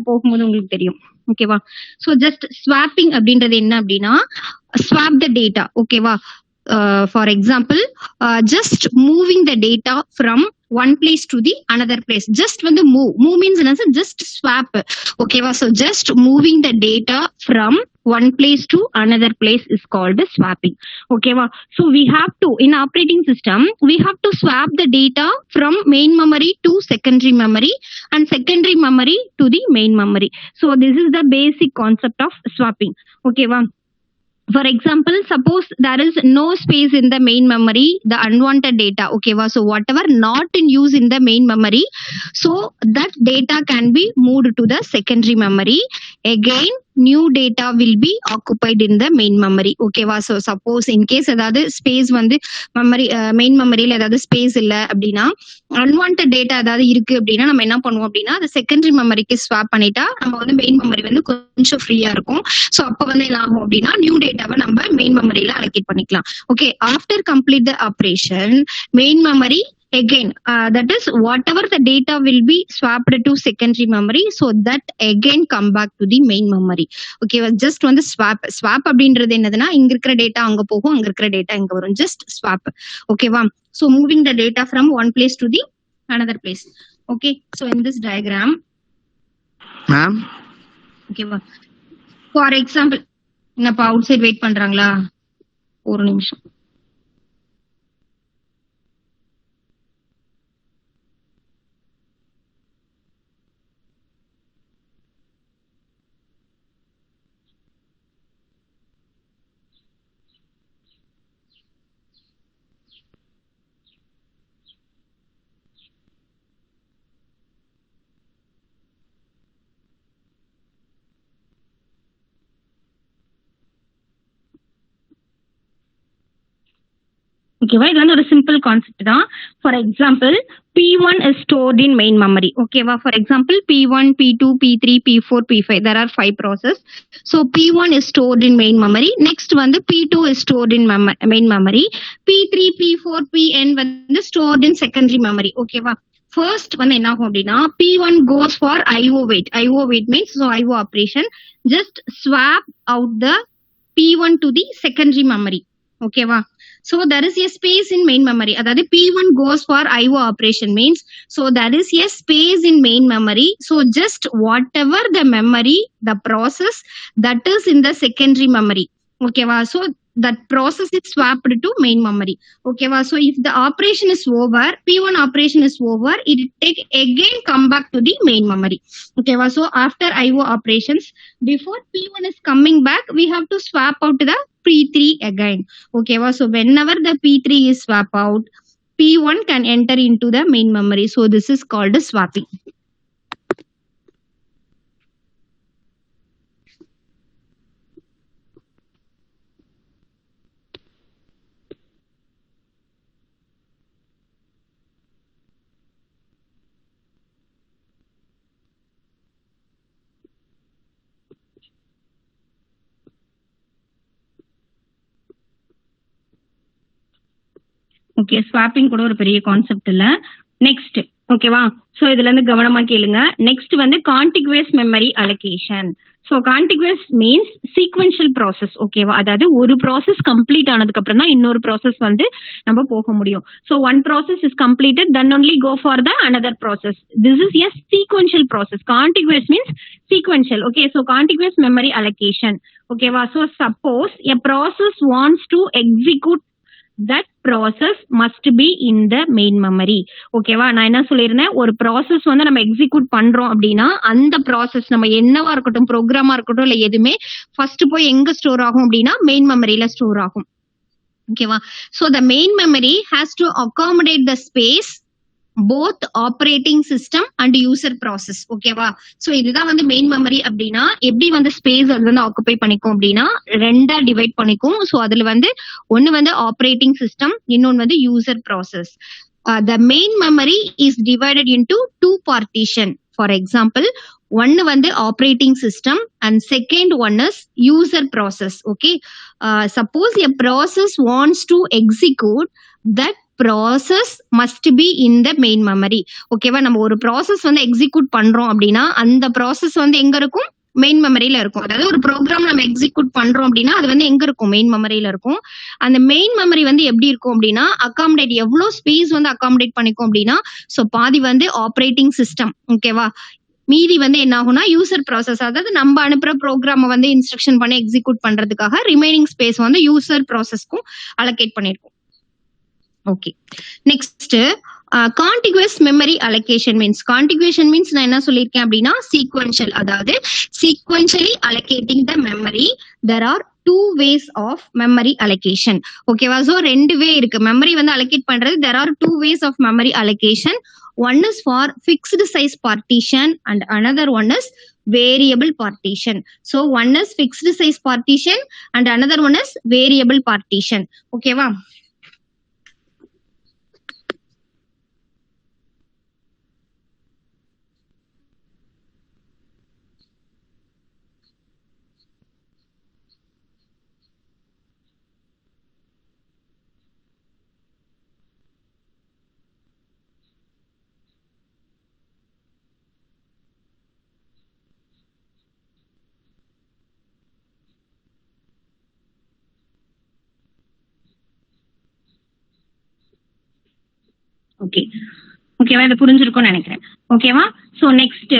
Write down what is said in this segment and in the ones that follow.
போகும்போது உங்களுக்கு தெரியும். ஓகேவா? ஸோ ஜஸ்ட் ஸ்வாப்பிங் அப்படின்றது என்ன அப்படின்னா, ஸ்வாப் த டேட்டா. ஓகேவா? For example, just moving the data from one place to the another place. Just when the move means in a sense just swap. Okay, so just moving the data from one place to another place is called swapping. Okay, so we have to, in operating system, we have to swap the data from main memory to secondary memory and secondary memory to the main memory. So this is the basic concept of swapping. Okay, for example, suppose there is no space in the main memory, the unwanted data. Okay, so whatever not in use in the main memory, so that data can be moved to the secondary memory. Again, new data will be occupied in the main memory. Okay, so suppose in case ஏதாவது space வந்து memory main மெமரியில ஏதாவது space இல்லை அப்படின்னா, unwanted data ஏதாவது இருக்கு அப்படின்னா நம்ம என்ன பண்ணுவோம் அப்படின்னா, அது செகண்டரி மெமரிக்கு ஸ்வாப் பண்ணிட்டா நம்ம வந்து மெயின் மெமரி வந்து கொஞ்சம் ஃப்ரீயா இருக்கும். ஸோ அப்போ வந்து என்ன ஆகும் அப்படின்னா, நியூ டேட்டாவை நம்ம மெயின் மெமரியில அலோகேட் பண்ணிக்கலாம். Okay, after complete the operation, main memory again that is whatever the data will be swapped to secondary memory, so that again come back to the main memory. Okay, just வந்து swap அப்படின்றது என்னதுன்னா, இங்க இருக்கிற data அங்க போகும், அங்க இருக்கிற data இங்க வரும். just swap. ஓகேவா? so moving the data from one place to the another place. Okay, so in this diagram, ma'am, ஓகேவா, for example, என்னப்பா அவுட் சைட் வெயிட் பண்றாங்களா? ஒரு நிமிஷம். ஓகேவா, இது வந்து ஒரு சிம்பிள் கான்செப்ட் தான். For example, P1 is stored in main memory. ஓகேவா, for example P1, P2, P3, P4, P5, there are 5 process. So P1 is stored in main memory. Next வந்து P2 is stored in main memory. P3, P4, Pn வந்து stored in secondary memory. ஓகேவா, first வந்து என்ன ஆகும் அப்படின்னா, P1 goes for IO wait. IO wait means so IO operation. Just swap out the P1 to the secondary memory. ஓகேவா, so there is a space in main memory. அதாவது P1 goes for IO operation means so there is a space in main memory. So just whatever the memory, the process that is in the secondary memory. ஓகேவா, so that process is swapped to main memory. ஓகேவா, so if the operation is over, P1 operation is over, it take again come back to the main memory. ஓகேவா, so after IO operations, before P1 is coming back, we have to swap out the P3 again. ஓகேவா, so whenever the P3 is swap out, P1 can enter into the main memory. So this is called swapping. Okay, swapping கூட ஒரு பெரிய concept இல்ல. Next, ஓகேவா, so இதுல இருந்து கவனமா கேளுங்க. நெக்ஸ்ட் வந்து contiguous memory allocation. So contiguous means sequential process. ஓகேவா, அதாவது ஒரு ப்ராசஸ் கம்ப்ளீட் ஆனதுக்கு அப்புறம் தான் இன்னொரு ப்ராசஸ் வந்து நம்ம போக முடியும். So one process is completed, then only go for the another process. This is a sequential process. Contiguous means sequential. Okay, so contiguous memory allocation. ஓகேவா, so suppose a process wants to execute, that process must be in the main memory. ஓகேவா, நான் என்ன சொல்லிருந்தேன், ஒரு process வந்து நம்ம execute பண்றோம் அப்படின்னா அந்த ப்ராசஸ் நம்ம என்னவா இருக்கட்டும், ப்ரோக்ராமா இருக்கட்டும், இல்ல எதுவுமே ஃபர்ஸ்ட் போய் எங்க ஸ்டோர் ஆகும் அப்படின்னா மெயின் மெமரியில ஸ்டோர் ஆகும். ஓகேவா, so the main memory has to accommodate the space both operating system and user process. ஓகேவா, சோ இதுதான் வந்து மெயின் மெமரி அப்படின்னா எப்படி வந்து ஸ்பேஸ் அது வந்து ஆக்குபை பண்ணிக்கும் அப்படின்னா ரெண்டா டிவைட் பண்ணிக்கும். சோ அதுல வந்து ஒன்னு வந்து ஆப்ரேட்டிங் சிஸ்டம், இன்னொன்னு வந்து user process. the main memory is divided into two partition. For example, one வந்து operating system and second one is user process. Okay, suppose a process wants to execute, that process must be in the main memory. ஓகேவா, நம்ம ஒரு process வந்து execute பண்றோம் அப்படின்னா அந்த process வந்து எங்க இருக்கும், மெயின் மெமரியில இருக்கும். அதாவது ஒரு ப்ரோக்ராம் நம்ம எக்ஸிக்யூட் பண்றோம் அப்படின்னா அது வந்து எங்க இருக்கும், மெயின் மெமரியில இருக்கும். அந்த மெயின் மெமரி வந்து எப்படி இருக்கும் அப்படின்னா அகாமடேட் எவ்வளவு ஸ்பேஸ் வந்து அகாமடேட் பண்ணிக்கும் அப்படின்னா, சோ பாதி வந்து ஆப்ரேட்டிங் சிஸ்டம், ஓகேவா, மீதி வந்து என்ன ஆகும்னா யூசர் ப்ராசஸ், அதாவது நம்ம அனுப்புற ப்ரோக்ராம வந்து இன்ஸ்ட்ரக்ஷன் பண்ணி எக்ஸிக்யூட் பண்றதுக்காக ரிமைனிங் ஸ்பேஸ் வந்து யூசர் ப்ராசஸ்க்கும் அலோகேட் பண்ணிருக்கும். Okay, next contiguous memory allocation means, contiguous means நான் என்ன சொல்லிருக்கேன் அப்படின்னா sequential, அதாவது sequentially allocating the memory. There are two ways of memory allocation. ஓகேவா, சோ ரெண்டு வே இருக்கு மெமரி வந்து allocate பண்றது. There are two ways of memory allocation. One is for fixed size partition and another one is variable partition. So one is fixed size partition and another one is variable partition. ஓகேவா, okay, ஓகேவா, இது புரிஞ்சிருக்கும்னு நினைக்கிறேன். ஓகேவா, so next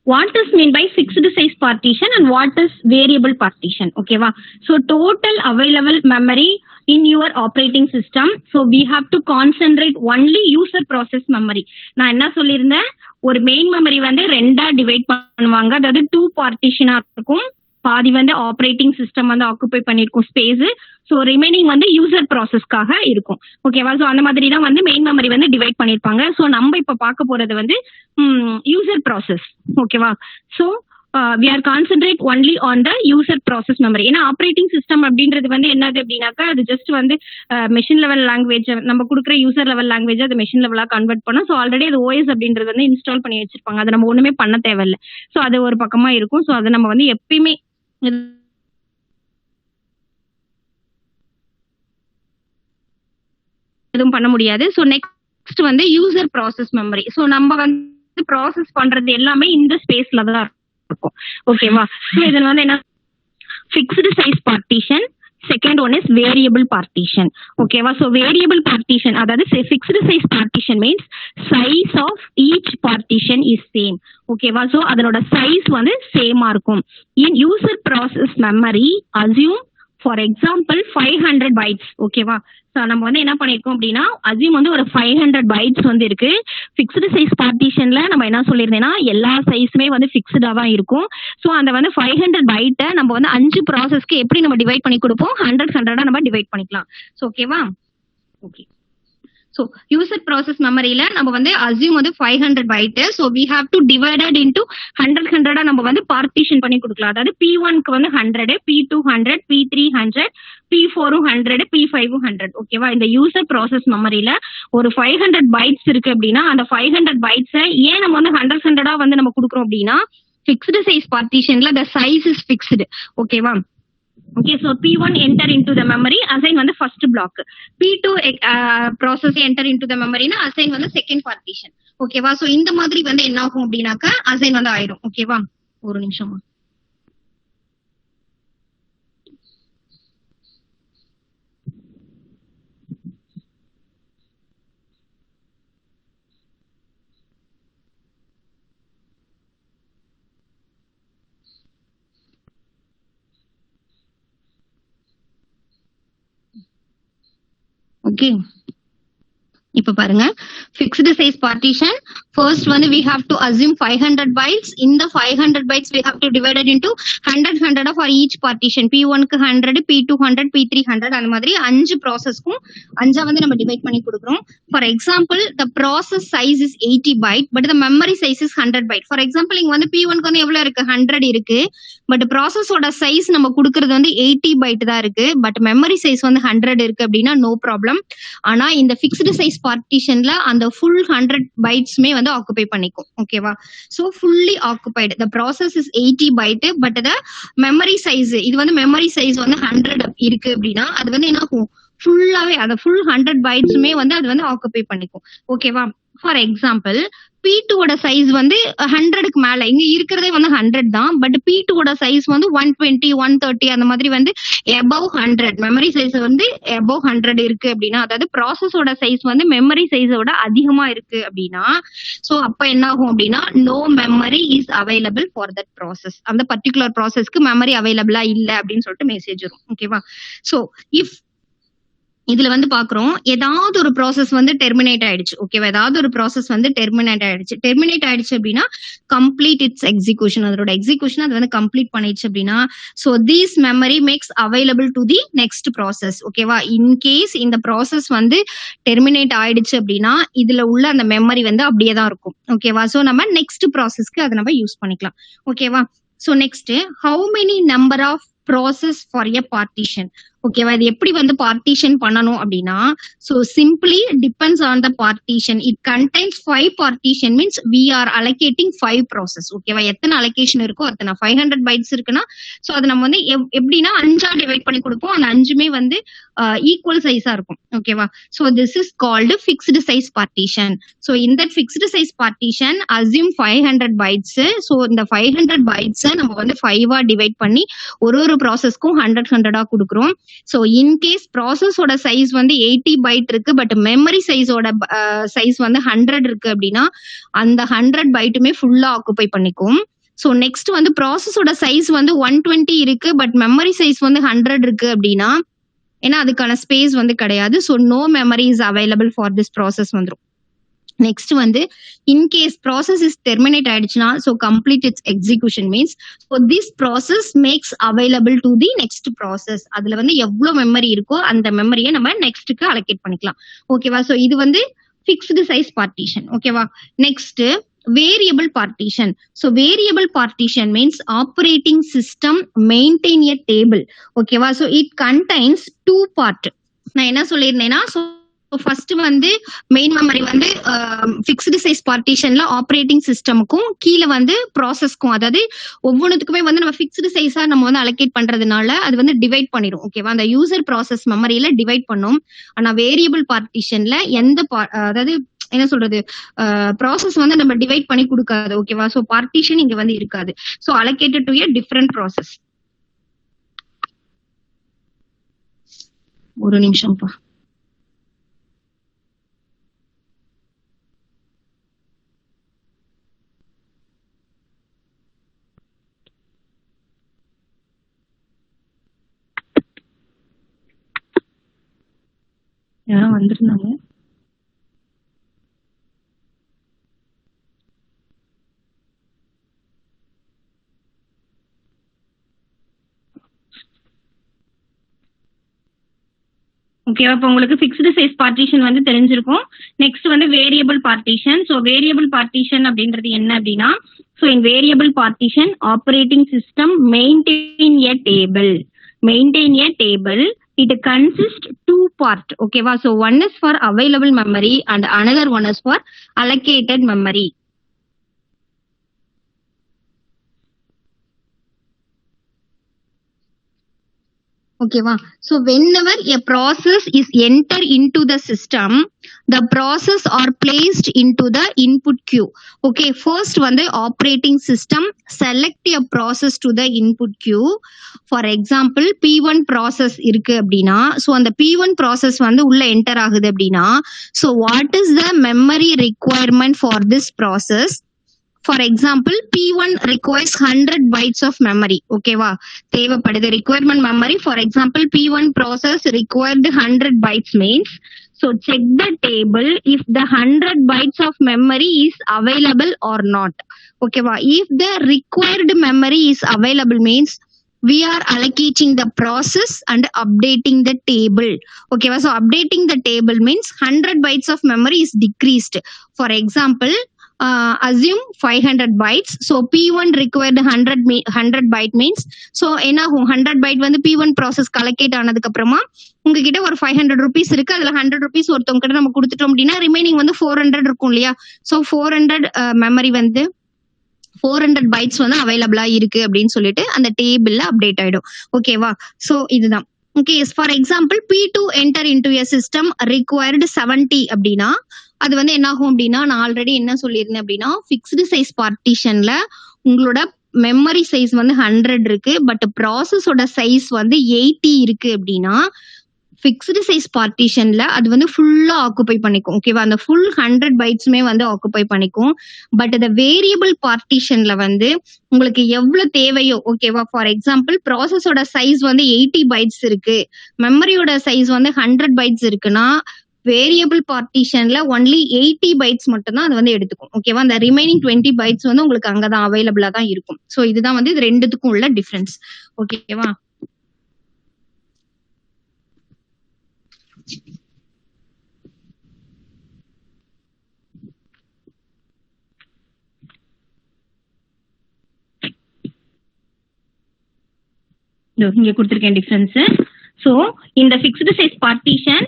what is mean by fixed size partition and what is variable partition. ஓகேவா, so total available memory in your operating system, so we have to concentrate only user process memory. நான் என்ன சொல்லியிருந்தேன், ஒரு main memory வந்து ரெண்டா divide பண்ணுவாங்க, அதாவது 2 பார்ட்டிஷனா இருக்கும். பாதி வந்து ஆப்ரேட்டிங் சிஸ்டம் வந்து ஆக்குபை பண்ணிருக்கும் ஸ்பேஸ், சோ ரிமைனிங் வந்து யூசர் ப்ராசஸ்க்காக இருக்கும். ஓகேவா, சோ அந்த மாதிரி தான் வந்து மெயின் மெமரி வந்து டிவைட் பண்ணிருப்பாங்க. சோ நம்ம இப்ப பார்க்க போறது வந்து யூசர் ப்ராசஸ். ஓகேவா, so we are concentrate only on the user process memory. ஏன்னா ஆப்ரேட்டிங் சிஸ்டம் அப்படின்றது வந்து என்னது அப்படின்னாக்கா அது ஜஸ்ட் வந்து மெஷின் லெவல் லாங்குவேஜ், நம்ம கொடுக்குற யூசர் லெவல் லாங்குவேஜ் அது மெஷின் லெவலா கன்வெர்ட் பண்ணும். ஸோ ஆல்ரெடி அது ஓஎஸ் அப்படின்றது வந்து இன்ஸ்டால் பண்ணி வச்சிருப்பாங்க, அதை நம்ம ஒண்ணுமே பண்ண தேவையில்லை. ஸோ அது ஒரு பக்கமா இருக்கும். ஸோ அதை நம்ம வந்து எப்பயுமே எதுவும் பண்ண முடியாது. ஸோ நெக்ஸ்ட் வந்து யூசர் ப்ராசஸ் மெமரி. ஸோ நம்ம வந்து ப்ராசஸ் பண்றது எல்லாமே இந்த ஸ்பேஸ்ல தான் இருக்கும். ஓகேவா, ஸோ இதுல வந்து என்ன, fixed size partition, second one is variable partition. ஓகேவா, ஸோ வேரியபிள் பார்ட்டிஷன் அதாவது fixed size partition means size of each partition is same. ஓகேவா, ஸோ அதனோட சைஸ் வந்து சேமா இருக்கும். In user process memory assume for example 500 bytes. ஓகேவா, so நம்ம வந்து என்ன பண்ணிருக்கோம் அப்படின்னா அசியூம் வந்து ஒரு 500 பைட்ஸ் வந்து இருக்கு. ஃபிக்ஸ்டு சைஸ் பார்ட்டிஷன்ல நம்ம என்ன சொல்லியிருந்தேன்னா எல்லா சைஸுமே வந்து ஃபிக்ஸ்டா தான் இருக்கும். ஸோ அந்த வந்து 500 பைட்டை நம்ம வந்து 5 ப்ராசஸ்க்கு எப்படி நம்ம டிவைட் பண்ணி கொடுப்போம், 100 நம்ம டிவைட் பண்ணிக்கலாம். ஸோ ஓகேவா, ஓகே, ஸோ யூசர் ப்ராசஸ் மெமரியில நம்ம வந்து அசியூம் வந்து 500 byte. So we have to divided into 100 நம்ம வந்து பார்ட்டிஷன் பண்ணி கொடுக்கலாம். அதாவது P1க்கு வந்து 100, P2 100, P3 100, P4 100, P5 100. ஓகேவா, இந்த யூசர் ப்ராசஸ் மெமரியில ஒரு 500 பைட்ஸ் இருக்கு அப்படின்னா அந்த 500 பைட்ஸை ஏன் நம்ம வந்து 100 வந்து நம்ம கொடுக்குறோம் அப்படின்னா ஃபிக்ஸ்டு சைஸ் பார்ட்டிஷன்ல the size is fixed. ஓகேவா, okay, so P1 enter into the memory, assign வந்து first block. P2 process enter into the memory னா assign வந்து second partition. ஓகேவா, சோ இந்த மாதிரி வந்து என்ன ஆகும் அப்படின்னாக்கா assign வந்து ஆயிடும். ஓகேவா, ஒரு நிமிஷமா. ஓகே, இப்ப பாருங்க, fixed size partition first வந்து we have to assume 500 bytes. இந்த 500 bytes we have to divide it into 100 for each partition. P1க்கு 100, P2 100, P3 100, அந்த மாதிரி 5 ப்ராசஸ்க்கும் 5 வந்து நம்ம டிவைட் பண்ணி கொடுக்குறோம். For example the process size is 80 byte but the memory size is 100 byte. For example இங்க வந்து P1க்கு வந்து எவ்வளவு இருக்கு, 100 இருக்கு. பட் ப்ராசஸோட சைஸ் நம்ம கொடுக்கறது வந்து 80 பைட் தான் இருக்கு. பட் மெமரி சைஸ் வந்து 100 இருக்கு அப்படின்னா நோ ப்ராப்ளம். ஆனா இந்த ஃபிக்ஸ்டு சைஸ் பார்ட்டிஷன்ல அந்த ஃபுல் 100 பைட்ஸ்மே வந்து ஆக்குபை பண்ணிக்கும். ஓகேவா, so fully occupied. The process is 80 byte but the memory size, இது வந்து மெமரி சைஸ் வந்து 100 இருக்கு அப்படின்னா அது வந்து என்ன ஆகும், ஃபுல்லாவே அந்த ஃபுல் 100 பைட்ஸுமே வந்து அது வந்து ஆக்குபை பண்ணிக்கும். ஓகேவா? ஃபார் எக்ஸாம்பிள் P2 ஓட சைஸ் வந்து 100க்கு மேல இங்க இருக்கிறதே வந்து 100 தான். பட் P2 ஓட சைஸ் வந்து 120, 130 அந்த மாதிரி வந்து above 100 மெமரி சைஸ் வந்து above 100 இருக்கு அப்படின்னா, அதாவது ப்ராசஸோட சைஸ் வந்து மெமரி சைஸோட அதிகமா இருக்கு அப்படின்னா, சோ அப்ப என்ன ஆகும் அப்படின்னா no memory is available for that process. அந்த பர்டிகுலர் ப்ராசஸ்க்கு மெமரி அவைலபிளா இல்ல அப்படின்னு சொல்லிட்டு மெசேஜ் வரும். ஓகேவா? சோ இஃப் இதுல வந்து பாக்குறோம் ஏதாவது ஒரு ப்ராசஸ் வந்து டெர்மினேட் ஆயிடுச்சு. ஓகேவா? ஏதாவது ஒரு ப்ராசஸ் வந்து டெர்மினேட் ஆயிடுச்சு அப்படின்னா கம்ப்ளீட் இட்ஸ் எக்ஸிகியூஷன், அதோட எக்ஸிகியூஷன் அது வந்து கம்ப்ளீட் பண்ணிடுச்சு அப்படின்னா so these memory makes available to the next process. ஓகேவா? இன்கேஸ் இந்த ப்ராசஸ் வந்து டெர்மினேட் ஆயிடுச்சு அப்படின்னா இதுல உள்ள அந்த மெமரி வந்து அப்படியே தான் இருக்கும். ஓகேவா? சோ நம்ம நெக்ஸ்ட் ப்ராசஸ்க்கு அதை நம்ம யூஸ் பண்ணிக்கலாம். ஓகேவா? So next how many number of process for a partition. ஓகேவா? இது எப்படி வந்து பார்ட்டிஷன் பண்ணணும் அப்படின்னா so simply depends on the partition. It contains 5 partition means we are allocating 5 process. ஓகேவா? எத்தனை அலோகேஷன் இருக்கோ அத்தனை 500 பைட்ஸ் இருக்குன்னா சோ அது நம்ம வந்து எப்படின்னா 5ஆ டிவைட் பண்ணி கொடுப்போம். அந்த 5மே வந்து ஈக்குவல் சைஸா இருக்கும். ஓகேவா? So this is called fixed size partition. So இந்த fixed size partition assume 500 bytes. So இந்த 500 பைட்ஸ் நம்ம வந்து 5ஆ டிவைட் பண்ணி ஒரு ப்ராசஸ்க்கும் 100 கொடுக்குறோம். சோ இன்கேஸ் ப்ராசஸோட சைஸ் வந்து 80 பைட் இருக்கு பட் மெமரி சைஸோட சைஸ் வந்து 100 இருக்கு அப்படின்னா அந்த 100 பைட்டுமே ஃபுல்லா ஆக்குபை பண்ணிக்கும். சோ நெக்ஸ்ட் வந்து ப்ராசஸோட சைஸ் வந்து 120 இருக்கு பட் மெமரி சைஸ் வந்து 100 இருக்கு அப்படின்னா ஏன்னா அதுக்கான ஸ்பேஸ் வந்து கிடையாது. So no memory is available for this process வந்துரும். நெக்ஸ்ட் வந்து இன்கேஸ் ப்ராசஸ் இஸ் டெர்மினேட் ஆயிடுச்சுன்னா so complete its execution means so this process makes available to the next process. அதுல வந்து எவ்வளவு மெமரி இருக்கோ அந்த மெமரியை நம்ம நெக்ஸ்ட்டுக்கு அலோகேட் பண்ணிக்கலாம். ஓகேவா? சோ இது வந்து ஃபிக்ஸ்டு சைஸ் பார்ட்டிஷன். ஓகேவா? Next variable partition. So variable partition means operating system maintain a table. ஓகேவா? So it contains 2 part. நான் என்ன சொல்லியிருந்தேன்னா சோ ஃபர்ஸ்ட் வந்து மெயின் மெமரி வந்து ஃபிக்ஸ்டு சைஸ் பார்ட்டிஷன்ல ஆப்பரேட்டிங் சிஸ்டமுக்கும் கீழே வந்து ப்ராசஸ்க்கும், அதாவது ஒவ்வொன்றுத்துக்குமே வந்து நம்ம ஃபிக்ஸ்டு சைஸா நம்ம வந்து அலோகேட் பண்றதுனால அது வந்து டிவைட் பண்ணிடும். ஓகேவா? அந்த யூசர் ப்ராசஸ் மெமரியில டிவைட் பண்ணும். ஆனா வேரியபிள் பார்ட்டிஷன்ல எந்த அதாவது என்ன சொல்றது ப்ராசஸ் வந்து நம்ம டிவைட் பண்ணி கொடுக்காது. ஓகேவா? சோ பார்ட்டிஷன் இங்க வந்து இருக்காது. So allocated to a different process. ஒரு நிமிஷம்ப்பா. யாரும் வந்திருந்தாங்க. ஓகேவா? இப்போ உங்களுக்கு ஃபிக்ஸ்டு சைஸ் பார்ட்டிஷன் வந்து தெரிஞ்சிருக்கும். நெக்ஸ்ட் வந்து variable partition. So variable partition அப்படின்றது என்ன அப்படின்னா so in variable partition operating system maintain a table. It consists 2 part. ஓகேவா? So one is for available memory and another one is for allocated memory. ஓகேவா? So whenever a process is enter into the system, the process are placed into the input queue. Okay, first வந்து operating system select a process to the input queue. For example P1 process இருக்கு அப்படின்னா so அந்த P1 process வந்து உள்ள enter ஆகுது அப்படின்னா so what is the memory requirement for this process? For example P1 requires 100 bytes of memory. ஓகேவா? தேவைப்படுது requirement memory. For example P1 process required 100 bytes means so check the table if the 100 bytes of memory is available or not. ஓகேவா? If the required memory is available means we are allocating the process and updating the table. Okay, so updating the table means 100 bytes of memory is decreased. For example assume 500 bytes. So P1 required 100 byte means so என்ன 100 byte வந்து P1 process allocate ஆனதுக்கு அப்புறமா உங்ககிட்ட ஒரு 500 rupees இருக்கு. அதுல 100 rupees ஒருத்தவங்க கிட்ட நம்ம கொடுத்துட்டோம் அப்படின்னா ரிமைனிங் வந்து 400 இருக்கும் இல்லையா? So 400 மெமரி வந்து 400 பைட்ஸ் வந்து அவைலபிளா இருக்கு அப்படின்னு சொல்லிட்டு அந்த டேபிள்ல அப்டேட் ஆயிடும். ஓகேவா? சோ இதுதான். Okay, for example P2 enter into a system required 70 அப்படின்னா அது வந்து என்ன ஆகும் அப்படின்னா, நான் ஆல்ரெடி என்ன சொல்லியிருந்தேன் அப்படின்னா, ஃபிக்ஸ்டு சைஸ் பார்ட்டிஷன்ல உங்களோட மெமரி சைஸ் வந்து 100 இருக்கு, பட் ப்ராசஸோட சைஸ் வந்து 80 இருக்கு அப்படின்னா ஃபிக்ஸ்டு சைஸ் பார்ட்டிஷன்ல அது வந்து ஃபுல்லா ஆக்குபை பண்ணிக்கும். ஓகேவா, அந்த ஃபுல் 100 பைட்ஸுமே வந்து ஆக்குபை பண்ணிக்கும். பட் இந்த வேரியபிள் பார்ட்டிஷன்ல வந்து உங்களுக்கு எவ்வளவு தேவையோ, ஓகேவா, ஃபார் எக்ஸாம்பிள் ப்ராசஸோட சைஸ் வந்து 80 பைட்ஸ் இருக்கு, மெமரியோட சைஸ் வந்து 100 பைட்ஸ் இருக்குன்னா வேரியபிள் பார்ட்டிஷன்ல ஒன்லி 80 பைட்ஸ் மட்டும் தான் அது வந்து எடுத்துக்கும். ஓகேவா, அந்த ரிமைனிங் 20 பைட்ஸ் வந்து உங்களுக்கு அங்கதான் அவைலபிளா தான் இருக்கும். சோ இதுதான் வந்து இது ரெண்டுத்துக்கும் உள்ள டிஃபரன்ஸ். ஓகேவா, இங்க கொடுத்திருக்கேன் டிஃபரன்ஸ். சோ இந்த ஃபிக்ஸ்டு சைஸ் பார்ட்டிஷன்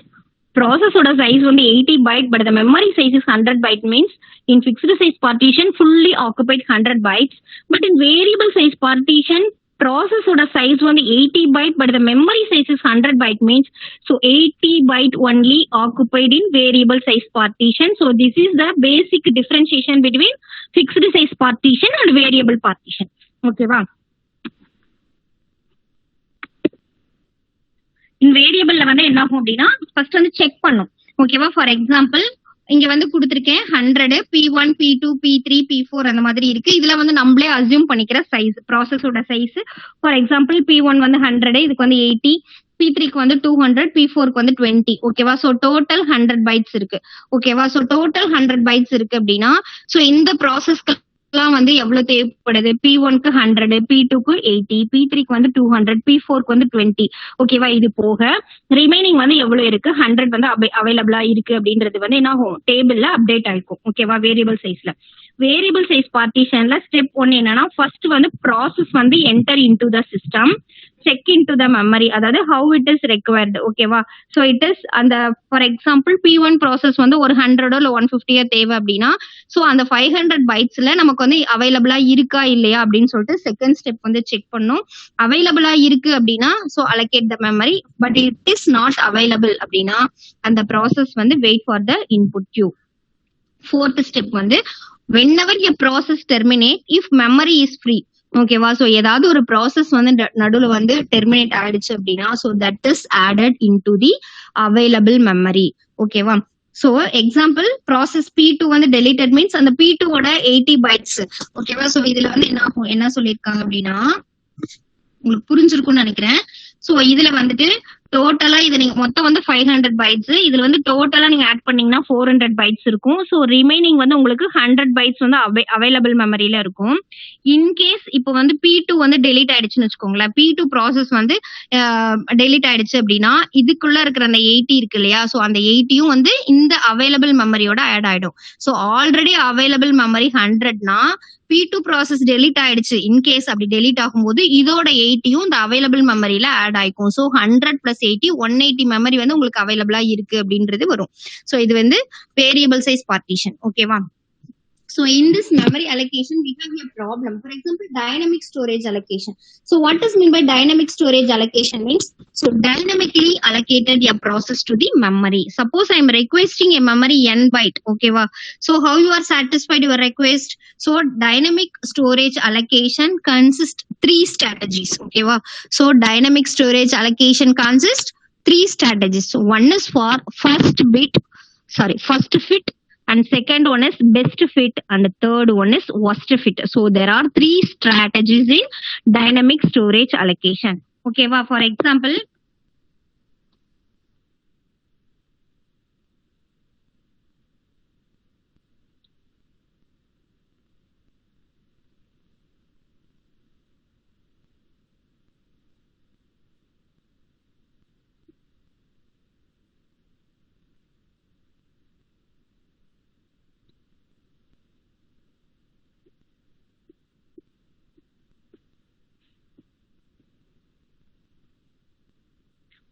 ப்ராசஸோட சைஸ் வந்து 80 byte, but the memory size is 100 byte means in fixed size partition fully occupied 100 bytes, but in variable size partition processor size வந்து 80 byte, but the memory size is 100 byte means so 80 byte only occupied in variable size partition. So this is the basic differentiation between fixed size partition and variable partition. Okay va, in variable வந்து என்ன ஆகும் அப்படின்னா first வந்து check பண்ணும். ஓகேவா, for example இங்க வந்து கொடுத்திருக்கேன் 100 P1 P2 P3 P4 அந்த மாதிரி இருக்கு. இதுல வந்து நம்மளே அசியூம் பண்ணிக்கிற சைஸ் ப்ராசஸோட சைஸ். ஃபார் எக்ஸாம்பிள் P1 வந்து 100, இதுக்கு வந்து 80, P3க்கு வந்து 200, P4க்கு வந்து 20. ஓகேவா, சோ டோட்டல் 100 பைட்ஸ் இருக்கு. ஓகேவா, சோ டோட்டல் 100 பைட்ஸ் இருக்கு அப்படின்னா சோ இந்த ப்ராசஸ்க்கு வந்து எவ்வளவு தேவைப்படுது, P1க்கு 100, P2க்கு 80, P3க்கு வந்து 200, P4க்கு வந்து 20. ஓகேவா, இது போக ரிமைனிங் வந்து எவ்வளவு இருக்கு, 100 வந்து அவைலபிளா இருக்கு அப்படின்றது வந்து என்ன ஆகும், டேபிள்ல அப்டேட் ஆயிருக்கும். ஓகேவா, வேரியபிள் சைஸ்ல. வேரியபிள் சைஸ் பார்ட்டிஷன்ல ஸ்டெப் 1 என்னன்னா ஃபர்ஸ்ட் வந்து ப்ராசஸ் வந்து enter into the system, check into the memory, அதாவது ஹவு இட் இஸ் ரெக்வயர்டு. ஓகேவா, சோ இட் இஸ் அந்த ஃபார் எக்ஸாம்பிள் P1 ப்ராசஸ் வந்து ஒரு 100 இல்ல 150 தேவை அப்படின்னா சோ அந்த 500 பைட்ஸ்ல நமக்கு வந்து அவைலபிளா இருக்கா இல்லையா அப்படின்னு சொல்லிட்டு செகண்ட் ஸ்டெப் வந்து செக் பண்ணும். அவைலபிளா இருக்கு அப்படின்னா so allocate the memory, but it is not available அப்படின்னா அந்த ப்ராசஸ் வந்து wait for the input queue. Fourth step வந்து whenever a process terminate if memory is free. ஓகேவா, சோ ஏதாவது ஒரு ப்ராசஸ் வந்து நடுவுல வந்து டெர்மினேட் ஆயிடுச்சு அப்படின்னா so that is added into the available memory. ஓகேவா, சோ எக்ஸாம்பிள் ப்ராசஸ் P2 வந்து டெலிட்டட் மீன்ஸ் அந்த P2 ஓட 80 பைட்ஸ். ஓகேவா, சோ இதுல வந்து என்ன ஆகும், என்ன சொல்லிருக்காங்க அப்படின்னா உங்களுக்கு புரிஞ்சிருக்கும்னு நினைக்கிறேன். சோ இதுல வந்துட்டு டோட்டலா இது நீங்க மொத்தம் வந்து 500 பைட்ஸ், இதுல வந்து டோட்டலா நீங்க ஆட் பண்ணீங்கன்னா 400 பைட்ஸ் இருக்கும். சோ ரிமைனிங் வந்து உங்களுக்கு 100 பைட்ஸ் வந்து அவைலபிள் மெமரியில இருக்கும். இன்கேஸ் இப்போ வந்து P2 வந்து டெலிட் ஆயிடுச்சுன்னு வச்சுக்கோங்களேன், P2 ப்ராசஸ் வந்து டெலிட் ஆயிடுச்சு அப்படின்னா இதுக்குள்ள இருக்கிற அந்த 80 இருக்கு இல்லையா, சோ அந்த 80யும் வந்து இந்த அவைலபிள் மெமரியோட ஆட் ஆயிடும். சோ ஆல்ரெடி அவைலபிள் மெமரி 100னா P2 ப்ராசஸ் டெலிட் ஆயிடுச்சு, இன்கேஸ் அப்படி டெலிட் ஆகும்போது இதோட 80யும் இந்த அவைலபிள் மெமரியில ஆட் ஆயிக்கும். சோ 100 + 80 180 மெமரி வந்து உங்களுக்கு அவைலபிளா இருக்கு அப்படின்றது வரும். சோ இது வந்து வேரியபிள் சைஸ் பார்ட்டிஷன். ஓகேவா, so in this memory allocation we have a problem. For example, dynamic storage allocation. So what is mean by dynamic storage allocation means so dynamically allocated a process to the memory. Suppose I am requesting a memory n byte. Okay va, so how you are satisfied your request? So dynamic storage allocation consists 3 strategies. Okay va, so dynamic storage allocation consists 3 strategies. So one is for first fit, and second one is best fit, and the third one is worst fit. So there are 3 strategies in dynamic storage allocation. Okay va, for example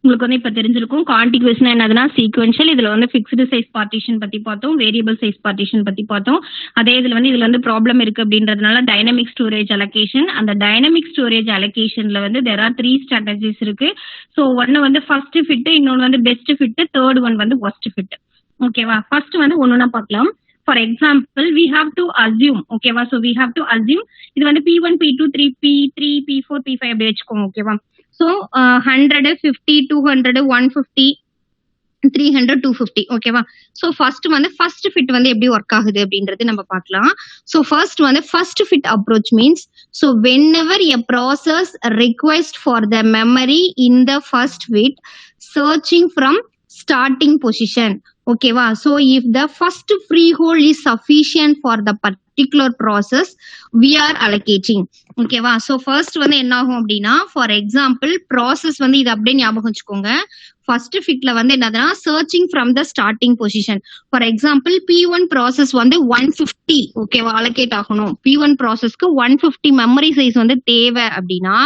உங்களுக்கு வந்து இப்ப தெரிஞ்சிருக்கும். கான்டிகுவஸ்னா என்னதுன்னா sequential. இதுல வந்து fixed size partition பத்தி பார்த்தோம், variable size partition பத்தி பார்த்தோம். அதே இதுல வந்து ப்ராப்ளம் இருக்கு அப்படின்றதுனால டைனமிக் ஸ்டோரேஜ் அலோகேஷன். அந்த டைனமிக் ஸ்டோரேஜ் அலோகேஷன்ல வந்து தேர் ஆர் 3 ஸ்ட்ராட்டஜிஸ் இருக்கு. ஸோ ஒன்னு வந்து ஃபர்ஸ்ட் ஃபிட், இன்னொன்னு வந்து பெஸ்ட் ஃபிட், தேர்ட் ஒன் வந்து ஒர்ஸ்ட் ஃபிட். ஓகேவா? ஃபர்ஸ்ட் வந்து ஒன்னொன்னா பார்க்கலாம். For example we have to assume, ஓகேவா? So we have to assume இது வந்து P1, P2, P3, P4, P5 அப்படி வச்சுக்கோங்க. ஓகேவா? ஸோ 100, 50, 200, 150, 300, 250. ஓகேவா? ஸோ ஃபர்ஸ்ட் வந்து ஃபர்ஸ்ட் ஃபிட் வந்து எப்படி ஒர்க் ஆகுது அப்படின்றது நம்ம பார்க்கலாம். ஸோ ஃபர்ஸ்ட் வந்து first fit approach means so whenever a process request for the memory in the first fit searching from starting position. ஓகேவா? So if the first freehold is sufficient for the particular process we are allocating. ஓகேவா? So first வந்து என்ன ஆகும் அப்படின்னா for example process வந்து இது அப்படியே ஞாபகம் வச்சுக்கோங்க. ஃபர்ஸ்ட் ஃபிட்ல வந்து என்னதுன்னா searching from the starting position. For example P1 process வந்து 150 ஓகேவா அலோகேட் ஆகணும். P1 ப்ராசஸ்க்கு 150 மெமரி சைஸ் வந்து தேவை அப்படின்னா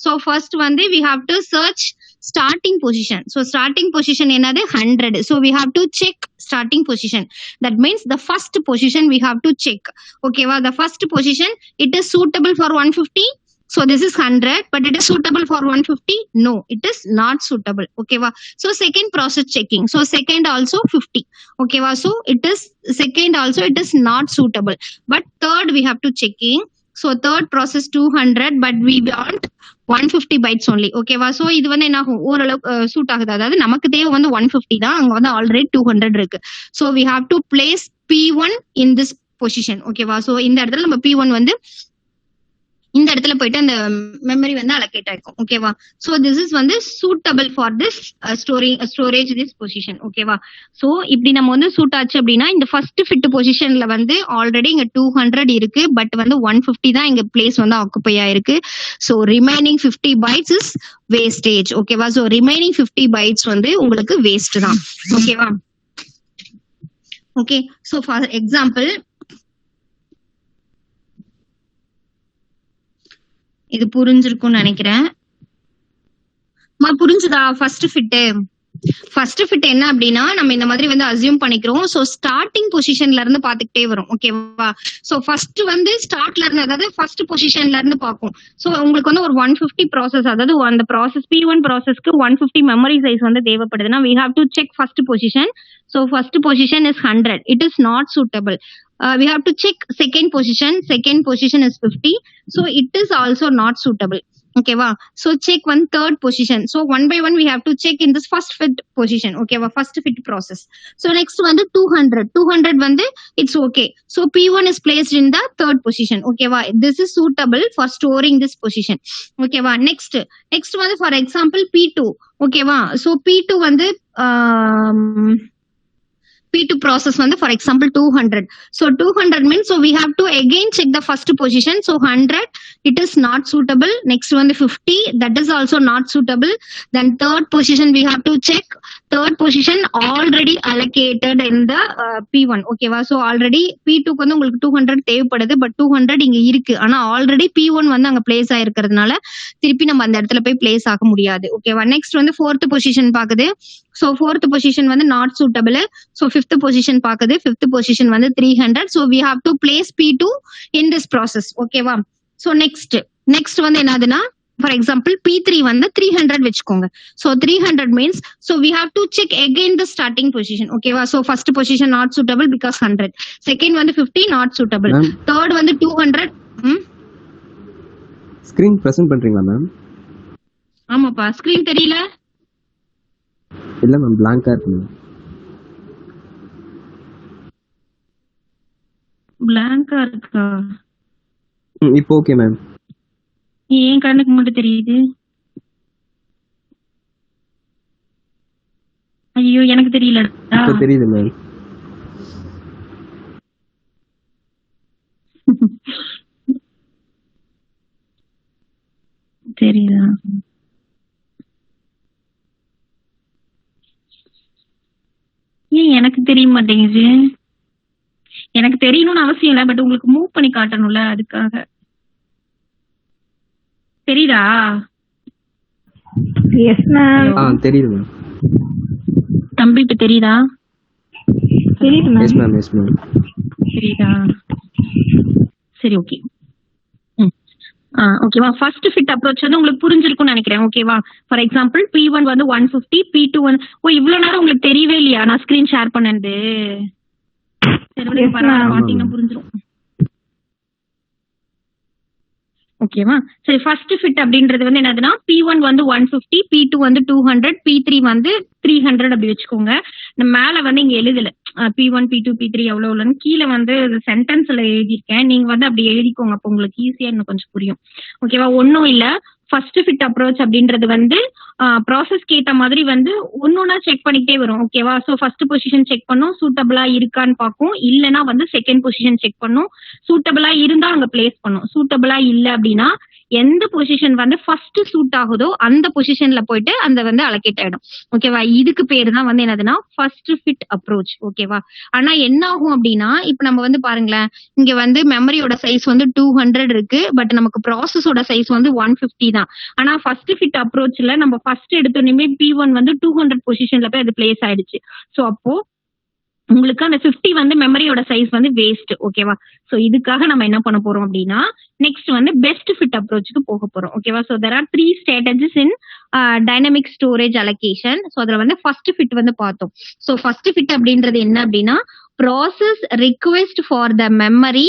ஸோ ஃபர்ஸ்ட் வந்து we have to search starting position. So starting position என்னது 100. So we have to check starting position. That means the first position we have to check. Okay, well, the first position it is suitable for 150. So this is 100, but it is suitable for 150. No, it is not suitable. Okay, well, so second process checking. So second also 50. Okay, well, so it is second also it is not suitable. But third we have to checking. So third process 200, but we want 150 bytes only. ஓகேவா? So இது வந்து என்ன ஆகும் ஓரளவுக்கு suit ஆகுது. அதாவது நமக்கு தேவை வந்து 150 தான், அங்க வந்து ஆல்ரெடி 200 இருக்கு. So we have to place P1 in this position. ஓகேவா? சோ இந்த இடத்துல நம்ம P1 வந்து இந்த இடத்துல போயிட்டு அந்த மெமரி வந்து அலோகேட் ஆயிருக்கும். ஓகேவா? சோ திஸ் இஸ் வந்து suitable for this storage this position. ஓகேவா? சோ இப்படி நம்ம வந்து சூட் ஆச்சு அப்படின்னா இந்த ஃபர்ஸ்ட் ஃபிட் பொசிஷன்ல வந்து ஆல்ரெடி இங்க 200 இருக்கு, பட் வந்து 150 தான் இங்க பிளேஸ் வந்து ஆக்குபை ஆயிருக்கு. So remaining 50 bytes is wastage. ஓகேவா? சோ ரிமைனிங் 50 bytes வந்து உங்களுக்கு வேஸ்ட் தான். ஓகேவா? ஓகே, சோ ஃபார் எக்ஸாம்பிள் இது புரிஞ்சிருக்கும்னு நினைக்கிறேன். புரிஞ்சுதா? ஃபர்ஸ்ட் ஃபிட் என்ன அப்படின்னா நம்ம இந்த மாதிரி வந்து அசியூம் பண்ணிக்கிறோம். சோ ஸ்டார்டிங் பொசிஷன்ல இருந்து பாத்துக்கிட்டே வரும். ஓகேவா? சோ ஃபர்ஸ்ட் வந்து ஸ்டார்ட்ல இருந்து அதாவது ஃபர்ஸ்ட் பொசிஷன்ல இருந்து பார்க்கும். சோ உங்களுக்கு வந்து ஒரு 150 ப்ராசஸ் அதாவது அந்த ப்ராசஸ் P1 ப்ராசஸ்க்கு 150 மெமரி சைஸ் வந்து தேவைப்படுதுன்னா we have to check first position. So first position is 100. It is not suitable. We have to check second position. Second position is 50. So it is also not suitable. Okay, wow. So check one third position. So one by one we have to check in this first fit position. Okay, wow. First fit process. So next one the 200. 200 வந்து it's okay. So P1 is placed in the third position. Okay, wow. This is suitable for storing this position. Okay, wow. Next one for example P2. Okay, wow. So P2 வந்து P2 process வந்து for example 200. So 200 means so we have to again check the first position. So 100 it is not suitable. Next one 50 that is also not suitable. Then third position we have to check. Third position already allocated in the P1. Okay வா? So already P2 வந்து உங்களுக்கு 200 தேவைப்படுது, but 200 இங்க இருக்கு. ஆனா already P1 வந்து அங்க place ஆயிருக்கிறதுனால திருப்பி நம்ம அந்த இடத்துல போய் பிளேஸ் ஆக முடியாது. ஓகேவா? நெக்ஸ்ட் வந்து ஃபோர்த் பொசிஷன் பாக்குது. So fourth position வந்து not suitable. So fifth position பாக்குது. Fifth position வந்து 300. So we have to place P2 in this process. ஓகேவா? So next வந்து என்னதுன்னா for example P3 வந்து 300 வச்சுக்கோங்க. So 300 means so we have to check again the starting position. ஓகேவா? So first position not suitable because 100. Second வந்து 50 not suitable. Third வந்து 200. Screen present பண்றீங்களா ma'am? ஆமாப்பா, ஸ்கிரீன் தெரியல. இல்ல மேம், blank-ஆ இருக்கு மேம். blank-ஆ இருக்கா? இப்போ ஓகே மேம். ஏன் கண்ணுக்கு மட்டும் தெரியுது? ஐயோ எனக்கு தெரியலடா. இப்போ தெரியுது மேம். தெரியுதா? ஏன் எனக்கு தெரிய மாட்டேங்குது? எனக்கு தெரியணும்னு அவசியம் இல்ல, பட் உங்களுக்கு மூவ் பண்ணி காட்டணும்ல, அதுக்காக. தெரியுதா? Yes ma'am. தெரியுது மேம். தம்பி இப்ப தெரியுதா? தெரியுது yes ma'am. Ma'am, yes ma'am. தெரியுதா? சரி, ஓகே. ஓகேவா. ஃபர்ஸ்ட் ஃபிட் அப்ரோச் வந்து உங்களுக்கு புரிஞ்சிருக்கும்னு நினைக்கிறேன். ஓகேவா. ஃபார் எக்ஸாம்பிள் P1 வந்து 150, P2 வந்து இவ்வளவு நேரம் உங்களுக்கு தெரியவே இல்லையா நான் ஸ்கிரீன் ஷேர் பண்ணது? சரி விடுங்க, Yes, பரவாயில்ல, ma'am. பாத்தீங்கன்னா புரிஞ்சிரும். ஓகேவா. சரி, ஃபர்ஸ்ட் ஃபிட் அப்படின்றது வந்து என்னதுன்னா P1 வந்து 150, P2 வந்து 200, P3 வந்து 300 அப்படி வச்சுக்கோங்க. நான் மேல வந்து இங்க எழுதல P1, P2, P3 எவ்வளவுன்னு, கீழே வந்து சென்டென்ஸ்ல எழுதியிருக்கேன். நீங்க வந்து அப்படி எழுதிக்கோங்க, அப்போ உங்களுக்கு ஈஸியா இன்னும் கொஞ்சம் புரியும். ஓகேவா. ஒன்னும் இல்ல, ஃபர்ஸ்ட் ஃபிட் அப்ரோச் அப்படின்றது வந்து ப்ராசஸ்க்கு ஏத்த மாதிரி வந்து ஒன்னொன்னா செக் பண்ணிக்கிட்டே வரும். ஓகேவா. ஸோ ஃபர்ஸ்ட் பொசிஷன் செக் பண்ணும், சூட்டபிளா இருக்கான்னு பார்க்கும். இல்லைன்னா வந்து செகண்ட் பொசிஷன் செக் பண்ணும், சூட்டபிளா இருந்தா அங்க பிளேஸ் பண்ணும். சூட்டபிளா இல்ல அப்படின்னா எந்த பொசிஷன் வந்து ஃபர்ஸ்ட் சூட் ஆகுதோ அந்த பொசிஷன்ல போயிட்டு அந்த வந்து அலோகேட் ஆயிடும். ஓகேவா. இதுக்கு பேரு தான் வந்து என்னதுன்னா ஃபர்ஸ்ட் ஃபிட் அப்ரோச். ஓகேவா. ஆனா என்ன ஆகும் அப்படின்னா, இப்ப நம்ம வந்து பாருங்களேன், இங்க வந்து மெமரியோட சைஸ் வந்து 200 இருக்கு, பட் நமக்கு ப்ராசஸோட சைஸ் வந்து 150 தான். ஆனா ஃபர்ஸ்ட் ஃபிட் அப்ரோச்ல நம்ம ஃபர்ஸ்ட் எடுத்தோடனே P1 வந்து 200 பொசிஷன்ல போய் அது பிளேஸ் ஆயிடுச்சு. சோ அப்போ உங்களுக்கு அந்த 50 வந்து மெமரியோட சைஸ் வந்து வேஸ்ட். ஓகேவா. சோ இதுக்காக நம்ம என்ன பண்ண போறோம் அப்படின்னா, நெக்ஸ்ட் வந்து பெஸ்ட் ஃபிட் அப்ரோச்சுக்கு போக போறோம். ஓகேவா. So there are 3 strategies in dynamic storage allocation. So அதுல வந்து ஃபர்ஸ்ட் ஃபிட் வந்து பார்த்தோம். சோ ஃபர்ஸ்ட் ஃபிட் அப்படின்றது என்ன அப்படின்னா, process request for the memory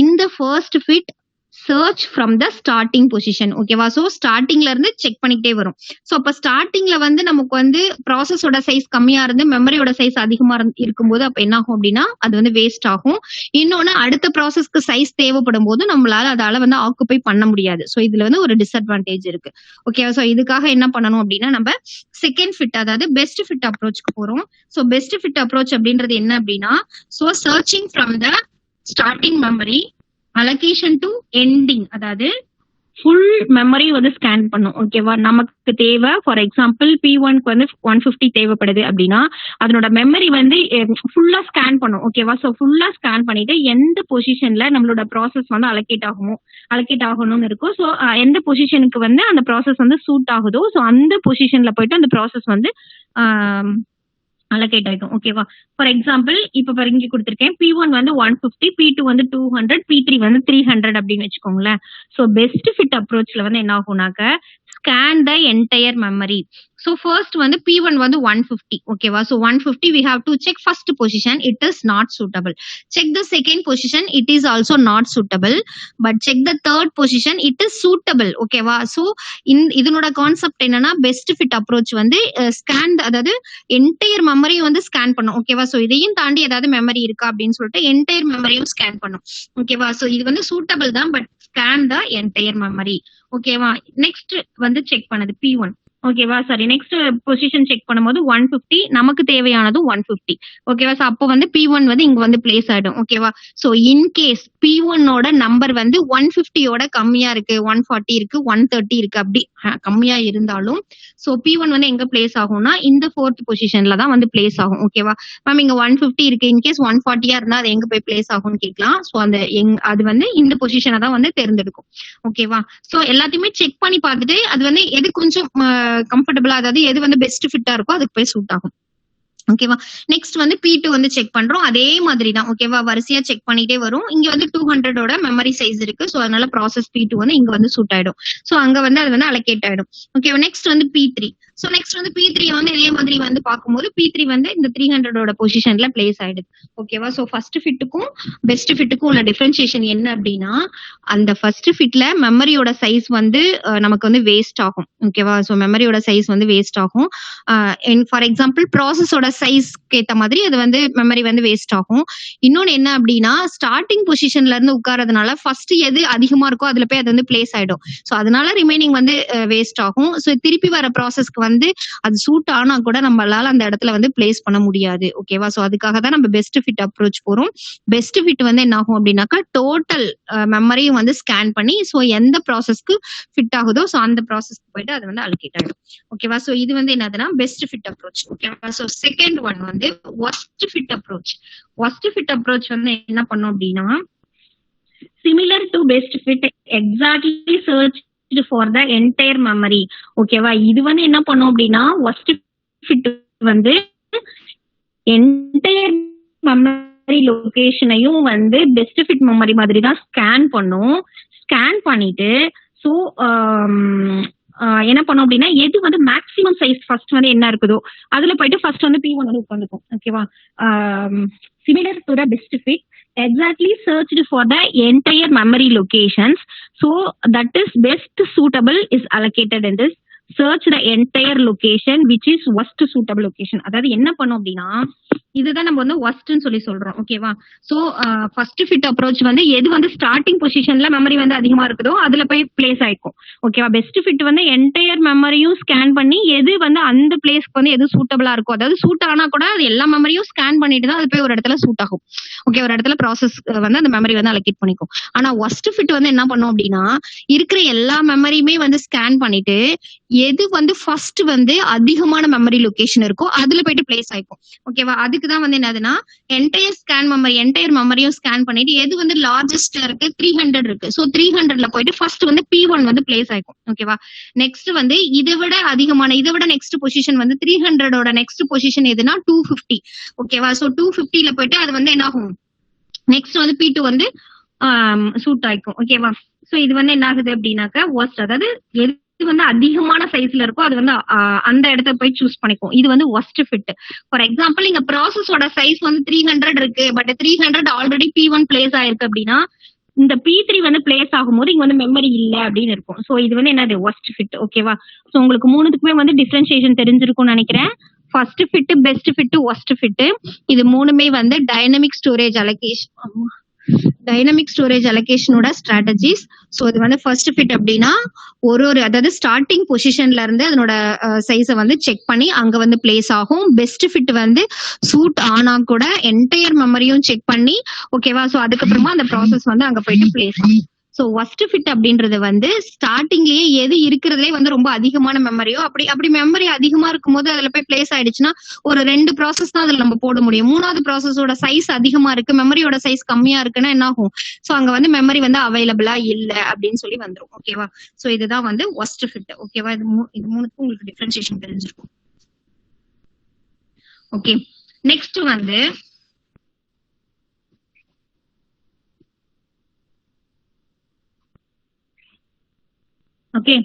in the first fit search from the starting position. ஓகேவா. ஸோ ஸ்டார்டிங்ல இருந்து செக் பண்ணிக்கிட்டே வரும். ஸோ அப்ப ஸ்டார்டிங்ல வந்து நமக்கு வந்து ப்ராசஸோட சைஸ் கம்மியா இருந்து மெமரியோட சைஸ் அதிகமா இருக்கும்போது அப்ப என்ன ஆகும் அப்படின்னா அது வந்து வேஸ்ட் ஆகும். இன்னொன்னு, அடுத்த ப்ராசஸ்க்கு சைஸ் தேவைப்படும் போது நம்மளால அதால வந்து ஆக்குபை பண்ண முடியாது. ஸோ இதுல வந்து ஒரு டிஸ்அட்வான்டேஜ் இருக்கு. ஓகேவா. ஸோ இதுக்காக என்ன பண்ணணும் அப்படின்னா, நம்ம செகண்ட் ஃபிட், அதாவது பெஸ்ட் ஃபிட் அப்ரோச்சுக்கு போறோம். ஸோ பெஸ்ட் ஃபிட் அப்ரோச் அப்படின்றது என்ன அப்படின்னா, so searching from the starting memory allocation to ending, அதாவது ஃபுல் மெமரி வந்து ஸ்கேன் பண்ணும். ஓகேவா. நமக்கு தேவை ஃபார் எக்ஸாம்பிள் P1க்கு வந்து 150 தேவைப்படுது அப்படின்னா அதனோட மெமரி வந்து ஃபுல்லா ஸ்கேன் பண்ணும். ஓகேவா. ஸோ ஃபுல்லா ஸ்கேன் பண்ணிட்டு எந்த பொசிஷன்ல நம்மளோட ப்ராசஸ் வந்து அலோகேட் ஆகணும்னு இருக்கும். ஸோ எந்த பொசிஷனுக்கு வந்து அந்த ப்ராசஸ் வந்து சூட் ஆகுதோ ஸோ அந்த பொசிஷன்ல போயிட்டு அந்த ப்ராசஸ் வந்து அலோகேட் ஆயிடும். ஓகேவா. ஃபார் எக்ஸாம்பிள் இப்ப இங்க கொடுத்திருக்கேன் P1 வந்து 150, P2 வந்து 200, P3 வந்து 300 அப்படின்னு வச்சுக்கோங்களேன். சோ பெஸ்ட் ஃபிட் அப்ரோச்ல வந்து என்ன ஆகும்னாக்க, scan the entire memory. So first வந்து P1 வந்து 150. ஓகேவா. So 150 we have to check first position, it is not suitable. Check the second position, it is also not suitable. But check the third position, it is suitable. ஓகேவா. So இதனோட concept என்னன்னா, best fit approach வந்து scan, அதாவது entire memory வந்து scan பண்ணும். ஓகேவா. So இதையும் தாண்டி ஏதாவது மெமரி இருக்கா அப்படின்னு சொல்லிட்டு என்டையர் மெமரியும் ஸ்கேன் பண்ணும். ஓகேவா. சோ இது வந்து சூட்டபிள் தான், but scan the entire memory. ஓகேவா. நெக்ஸ்ட் வந்து செக் பண்ணது P1. ஓகேவா. சாரி, நெக்ஸ்ட் பொசிஷன் செக் பண்ணும்போது 150, நமக்கு தேவையானது 150. ஓகேவா. சோ அப்போ வந்து P1 வந்து இங்க வந்து பிளேஸ் ஆயிடும். ஓகேவா. சோ இன் கேஸ் P1 ஓட நம்பர் வந்து 150 ஓட கம்மியா இருக்கு, 140 இருக்கு, 130 இருக்கு, அப்படி கம்மியா இருந்தாலும் சோ P1 வந்து எங்க பிளேஸ் ஆகும்னா இந்த ஃபோர்த் பொசிஷன்ல தான் வந்து பிளேஸ் ஆகும். ஓகேவா. மேம் இங்க 150 இருக்கு, இன்கேஸ் 140 இருந்தா அது எங்க போய் பிளேஸ் ஆகும்னு கேட்கலாம். சோ அந்த அது வந்து இந்த பொசிஷனை தான் வந்து தேர்ந்தெடுக்கும். ஓகேவா. சோ எல்லாத்தையுமே செக் பண்ணி பார்த்துட்டு அது வந்து எது கொஞ்சம் கம்ஃபர்டபுளா, அதாவது எது வந்து பெஸ்ட் ஃபிட்டா இருக்கோ அதுக்கு போய் சூட் ஆகும். ஓகேவா. நெக்ஸ்ட் வந்து P2 வந்து செக் பண்றோம். அதே மாதிரி தான். ஓகேவா. வரிசையா செக் பண்ணிட்டே வரும். இங்க வந்து 200 மெமரி சைஸ் இருக்கு. சோ அதனால ப்ராசஸ் P2 வந்து இங்க வந்து சூட் ஆயிடும். சோ அங்க வந்து அது வந்து அலோகேட் ஆயிடும். ஓகேவா. நெக்ஸ்ட் வந்து P3. சோ நெக்ஸ்ட் வந்து P3 வந்து இதே மாதிரி வந்து பார்க்கும்போது P3 வந்து இந்த 300 பொசிஷன்ல பிளேஸ் ஆயிடுது. ஓகேவா. சோ ஃபர்ஸ்ட் ஃபிட்டுக்கும் பெஸ்ட் ஃபிட்டுக்கும் உள்ள டிஃபரன்சியேஷன் என்ன அப்படின்னா, அந்த ஃபர்ஸ்ட் ஃபிட்ல மெமரியோட சைஸ் வந்து நமக்கு வந்து வேஸ்ட் ஆகும். ஓகேவா. சோ மெமரியோட சைஸ் வந்து வேஸ்ட் ஆகும். ஃபார் எக்ஸாம்பிள் ப்ராசஸோட சைஸ்க்கு ஏத்த மாதிரி அது வந்து மெமரி வந்து வேஸ்ட் ஆகும். இன்னொன்னு என்ன அப்படின்னா, ஸ்டார்டிங் பொசிஷன்ல இருந்து உட்கார்றதுனால ஃபர்ஸ்ட் எது அதிகமா இருக்கோ அதுல போய் அது வந்து பிளேஸ் ஆயிடும். சோ அதனால ரிமைனிங் வந்து வேஸ்ட் ஆகும். சோ திருப்பி வர ப்ராசஸ்க்கு வந்து அது சூட் ஆனா கூட நம்மளால அந்த இடத்துல வந்து பிளேஸ் பண்ண முடியாது. ஓகேவா. சோ அதுக்காக தான் நம்ம பெஸ்ட் ஃபிட் அப்ரோச் போறோம். பெஸ்ட் ஃபிட் வந்து என்ன ஆகும் அப்படின்னாக்கா, டோட்டல் மெமரியும் வந்து ஸ்கேன் பண்ணி சோ எந்த ப்ராசஸ்க்கு ஃபிட் ஆகுதோ சோ அந்த ப்ராசஸ்க்கு போயிட்டு அது வந்து அலோகேட் ஆயிடும். ஓகேவா. சோ இது வந்து என்னதுன்னா பெஸ்ட் ஃபிட் அப்ரோச். ஓகேவா. சோ செகண்ட் ஒன் வந்து worst fit approach. worst fit approach வந்து என்ன பண்ணும் அப்படின்னா, similar to best fit, exactly searching for the entire memory. ஓகேவா, இது வந்து என்ன பண்ணும் அப்படின்னா worst fit வந்து என்டையர் மெமரி லொகேஷனையும் வந்து பெஸ்ட் ஃபிட் மெமரி மாதிரி தான் ஸ்கேன் பண்ணும். ஸ்கேன் பண்ணிட்டு ஸோ என்ன பண்ணும் அப்படின்னா எது வந்து மேக்ஸிமம் சைஸ் ஃபர்ஸ்ட் வந்து என்ன இருக்குதோ அதுல போயிட்டு ஃபர்ஸ்ட் வந்து P1 வந்து உட்காந்துக்கும். ஓகேவா, similar to the best fit exactly searched for the entire memory locations, so that is best suitable is allocated in this search the entire location which is worst suitable location. அதாவது என்ன பண்ணும் அப்படின்னா இதுதான் நம்ம வந்து worstன்னு சொல்லி சொல்றோம். ஓகேவா, சோ ஃபர்ஸ்ட் ஃபிட் அப்ரோச் வந்து எது வந்து ஸ்டார்டிங் பொசிஷன்ல மெமரி வந்து அதிகமா இருக்குதோ அதுல போய் பிளேஸ் ஆயிக்கும். ஓகேவா, பெஸ்ட் ஃபிட் வந்து என்டையர் மெமரியும் ஸ்கேன் பண்ணி எது வந்து அந்த பிளேஸ்க்கு வந்து எது சூட்டபிளா இருக்கும், அதாவது சூட் ஆனா கூட அது எல்லா மெமரியும் ஸ்கேன் பண்ணிட்டு தான் அது போய் ஒரு இடத்துல சூட் ஆகும். ஓகே, ஒரு இடத்துல ப்ராசஸ் வந்து அந்த மெமரி வந்து அலோகேட் பண்ணிக்கும். ஆனா worst ஃபிட் வந்து என்ன பண்ணும் அப்படின்னா இருக்கிற எல்லா மெமரியுமே வந்து ஸ்கேன் பண்ணிட்டு எது வந்து ஃபர்ஸ்ட் வந்து அதிகமான மெமரி லொகேஷன் இருக்கோ அதுல போயிட்டு பிளேஸ் ஆயிக்கும். ஓகேவா, அதுக்கு தான் வந்து என்னதுன்னா என்டையர் மெமரியும் ஸ்கேன் பண்ணிட்டு எது வந்து லார்ஜஸ்ட் இருக்கு 300 இருக்கு, சோ 300ல போயிட்டு ஃபர்ஸ்ட் வந்து P1 வந்து பிளேஸ் ஆயிக்கும். ஓகேவா, நெக்ஸ்ட் வந்து இதை விட நெக்ஸ்ட் பொசிஷன் வந்து 300ஓட நெக்ஸ்ட் பொசிஷன் எதுனா 250. ஓகேவா, சோ 250ல போயிட்டு அது வந்து என்ன ஆகும், நெக்ஸ்ட் வந்து P2 வந்து சூட் ஆயிக்கும். ஓகேவா, சோ இது வந்து என்ன ஆகுது அப்படின்னாக்க worst, அதாவது எது வந்து அதிகமான சைஸ்ல இருக்கோ அது வந்து அந்த இடத்த போய் சூஸ் பண்ணிக்கும். இது வந்து worst fit. ஃபார் எக்ஸாம்பிள் இங்க ப்ராசஸோட சைஸ் வந்து 300 இருக்கு, பட் 300 ஆல்ரெடி P1 பிளேஸ் ஆயிருக்கு அப்படின்னா இந்த P3 வந்து பிளேஸ் ஆகும்போது இங்க வந்து மெமரி இல்ல அப்படின்னு இருக்கும். சோ இது வந்து என்னது worst fit. ஓகேவா, சோ உங்களுக்கு மூணுத்துக்குமே வந்து டிஃபரன்சியேஷன் தெரிஞ்சிருக்கும்னு நினைக்கிறேன். First fit, best fit, worst fit இது மூணுமே வந்து டைனமிக் ஸ்டோரேஜ் அலோகேஷனோட ஸ்ட்ராட்டஜிஸ். சோ இது வந்து ஃபர்ஸ்ட் ஃபிட் அப்படின்னா அதாவது ஸ்டார்டிங் பொசிஷன்ல இருந்து அதனோட சைஸை வந்து செக் பண்ணி அங்க வந்து பிளேஸ் ஆகும். பெஸ்ட் ஃபிட் வந்து சூட் ஆனா கூட என்டையர் மெமரியும் செக் பண்ணி ஓகேவா, சோ அதுக்கப்புறமா அந்த ப்ராசஸ் வந்து அங்க போயிட்டு பிளேஸ் ஆகும். சோ worst fit அப்படின்றது வந்து ஸ்டார்டிங்லயே எது இருக்கிறதுலே வந்து ரொம்ப அதிகமான மெமரியோ அப்படி மெமரி அதிகமா இருக்கும்போது அதுல போய் பிளேஸ் ஆயிடுச்சுன்னா ஒரு 2 ப்ராசஸ் தான் அதுல நம்ம போட முடியும். மூணாவது ப்ராசஸோட சைஸ் அதிகமா இருக்கு, மெமரியோட சைஸ் கம்மியா இருக்குன்னா என்ன ஆகும், சோ அங்க வந்து மெமரி வந்து அவைலபிளா இல்ல அப்படின்னு சொல்லி வந்துரும். ஓகேவா, சோ இதுதான் வந்து worst fit. ஓகேவா, இது மூணுக்கும் உங்களுக்கு டிஃபரன்சியேஷன் தெரிஞ்சிருக்கும். ஓகே, நெக்ஸ்ட் வந்து okay,